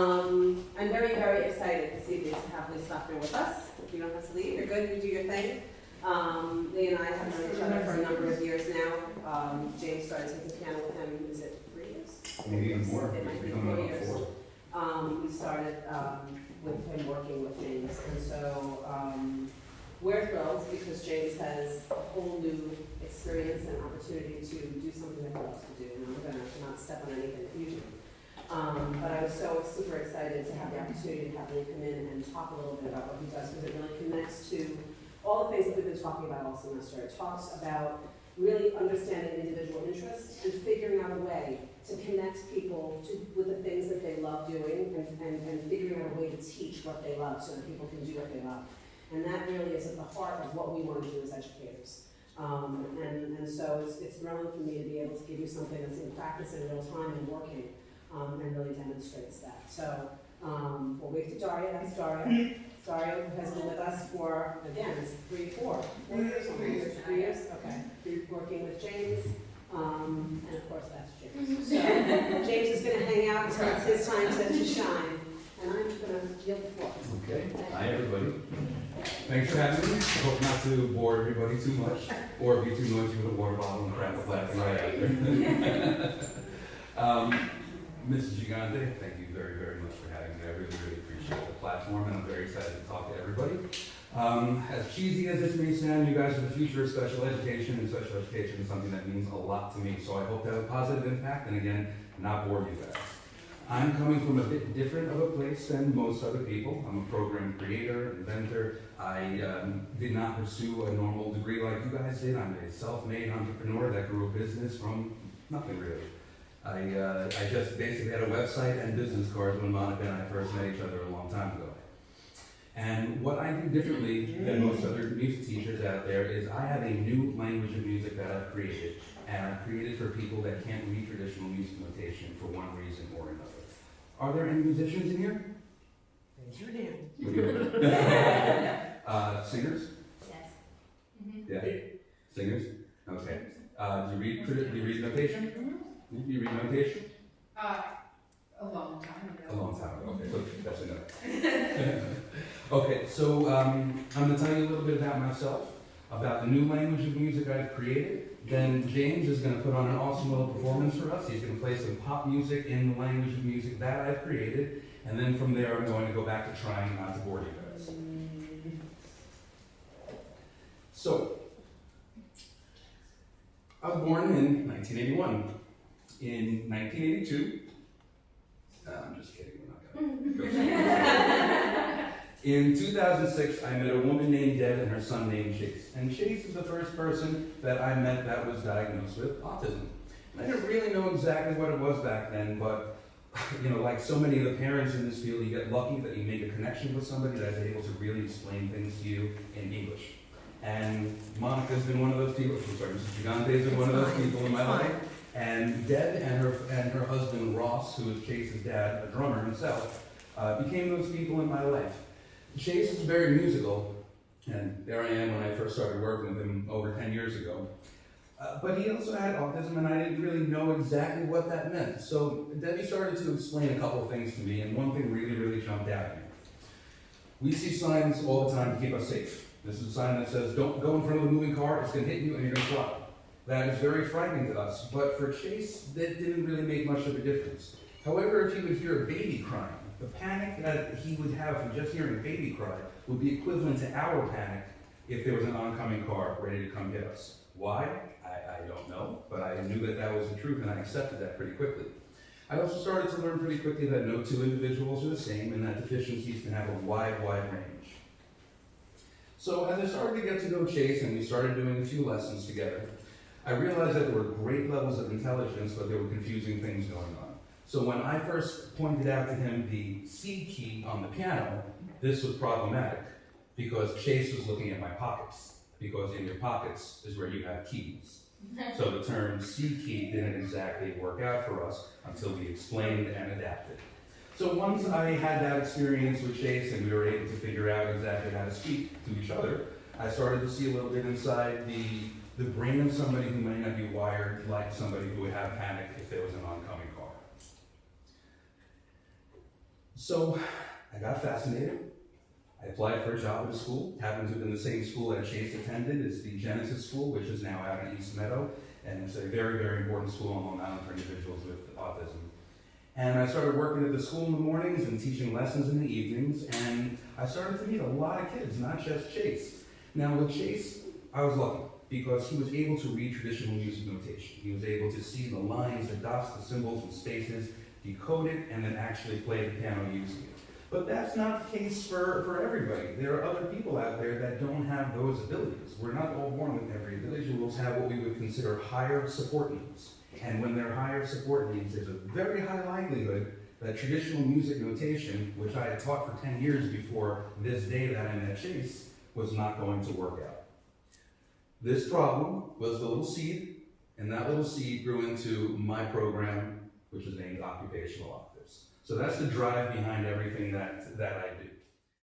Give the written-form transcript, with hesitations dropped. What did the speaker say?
I'm very, very excited this evening to have Lee Stockner with us. You don't have to leave, you're good, you do your thing. Lee and I have known each other for a number of years now. James started taking piano with him, is it 3 years? Maybe even more. It might be 4 years. We started with him working with James, and so we're thrilled because James has a whole new experience and opportunity to do something that he loves to do, and I'm going to not step on any confusion. But I was so super excited to have the opportunity to have Lee come in and talk a little bit about what he does, because it really connects to all the things that we've been talking about all semester. It talks about really understanding individual interests and figuring out a way to connect people with the things that they love doing, and figuring out a way to teach what they love so that people can do what they love. And that really is at the heart of what we want to do as educators. And so it's thrilling for me to be able to give you something that's in practice in real time and working, and really demonstrates that. So we'll wait to Daria. That's Daria. Daria has been with us for, again, it's 4 years? 3 years? Okay. Working with James, and of course that's James. So James is going to hang out until it's his time to shine, and I'm going to yield the floor. Okay. Hi, everybody. Thanks for having me. I hope not to bore everybody too much, or be too noisy with a water bottle and crap laughing right out there. Mrs. Gigante, thank you very, very much for having me. I really, really appreciate the platform, and I'm very excited to talk to everybody. As cheesy as this may sound, you guys are the future of special education, and special education is something that means a lot to me. So I hope to have a positive impact, and again, not bore you guys. I'm coming from a bit different of a place than most other people. I'm a program creator, inventor. I did not pursue a normal degree like you guys did. I'm a self-made entrepreneur that grew a business from nothing really. I just basically had a website and business cards when Monica and I first met each other a long time ago. And what I do differently than most other music teachers out there is I have a new language of music that I've created, and I've created for people that can't read traditional music notation for one reason or another. Are there any musicians in here? Raise your hand. Singers? Yes. Yeah. Singers? Okay. Do you read notation? Do you read notation? A long time ago. A long time ago. Okay, so that's enough. Okay, so I'm going to tell you a little bit about myself, about the new language of music I've created. Then James is going to put on an awesome little performance for us. He's going to play some pop music in the language of music that I've created. And then from there, I'm going to go back to trying not to bore you guys. So, I was born in 1981. In 1982, I'm just kidding, we're not going to go. In 2006, I met a woman named Deb and her son named Chase. And Chase is the first person that I met that was diagnosed with autism. And I didn't really know exactly what it was back then, but like so many of the parents in this field, you get lucky that you make a connection with somebody that's able to really explain things to you in English. And Monica's been one of those people, Mrs. Gigante's been one of those people in my life. And Deb and her husband Ross, who is Chase's dad, a drummer himself, became those people in my life. Chase is very musical, and there I am when I first started working with him over 10 years ago. But he also had autism, and I didn't really know exactly what that meant. So Debbie started to explain a couple of things to me, and one thing really, really jumped out at me. We see signs all the time to keep us safe. This is a sign that says, don't go in front of the moving car, it's going to hit you and you're going to fly. That is very frightening to us, but for Chase, that didn't really make much of a difference. However, if he would hear a baby crying, the panic that he would have from just hearing a baby cry would be equivalent to our panic if there was an oncoming car ready to come get us. Why? I don't know, but I knew that that was the truth, and I accepted that pretty quickly. I also started to learn pretty quickly that no two individuals are the same, and that deficiencies can have a wide, wide range. So as I started to get to know Chase, and we started doing a few lessons together, I realized that there were great levels of intelligence, but there were confusing things going on. So when I first pointed out to him the C key on the piano, this was problematic, because Chase was looking at my pockets, because in your pockets is where you have keys. So the term C key didn't exactly work out for us until we explained and adapted. So once I had that experience with Chase and we were able to figure out exactly how to speak to each other, I started to see a little bit inside the brain of somebody who may not be wired like somebody who would have panic if there was an oncoming car. So I got fascinated. I applied for a job at a school, happened to have been the same school that Chase attended. It's the Genesis School, which is now out in East Meadow, and it's a very, very important school on Long Island for individuals with autism. And I started working at the school in the mornings and teaching lessons in the evenings, and I started to meet a lot of kids, not just Chase. Now with Chase, I was lucky because he was able to read traditional music notation. He was able to see the lines, the dots, the symbols, and spaces, decode it, and then actually play the piano using it. But that's not the case for everybody. There are other people out there that don't have those abilities. We're not all born with every individuals have what we would consider higher support needs. And when they're higher support needs, there's a very high likelihood that traditional music notation, which I had taught for 10 years before this day that I met Chase, was not going to work out. This problem was the little seed, and that little seed grew into my program, which is named Occupational Octaves. So that's the drive behind everything that I do.